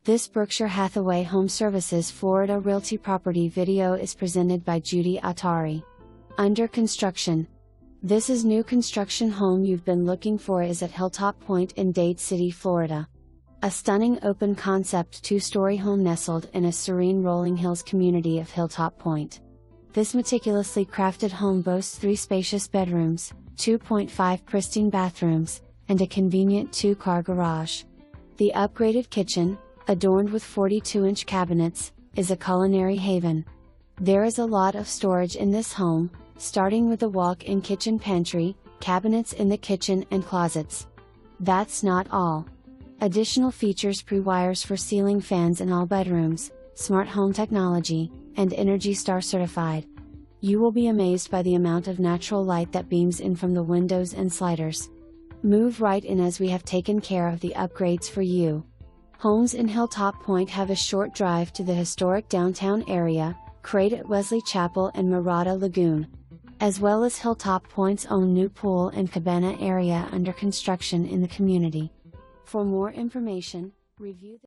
This Berkshire Hathaway HomeServices Florida Realty property video is presented by Judy Atari. Under construction. This is new construction home you've been looking for is at Hilltop Point in Dade City, Florida. A stunning open concept 2-story home nestled in a serene rolling hills community of Hilltop Point. This meticulously crafted home boasts 3 spacious bedrooms, 2.5 pristine bathrooms, and a convenient 2-car garage. The upgraded kitchen, adorned with 42-inch cabinets, is a culinary haven. There is a lot of storage in this home, starting with a walk-in kitchen pantry, cabinets in the kitchen and closets. That's not all. Additional features: prewires for ceiling fans in all bedrooms, smart home technology, and Energy Star certified. You will be amazed by the amount of natural light that beams in from the windows and sliders. Move right in as we have taken care of the upgrades for you. Homes in Hilltop Point have a short drive to the historic downtown area, Krate at Wesley Chapel and Mirada Lagoon, as well as Hilltop Point's own new Pool and Cabana area under construction in the community. For more information, review the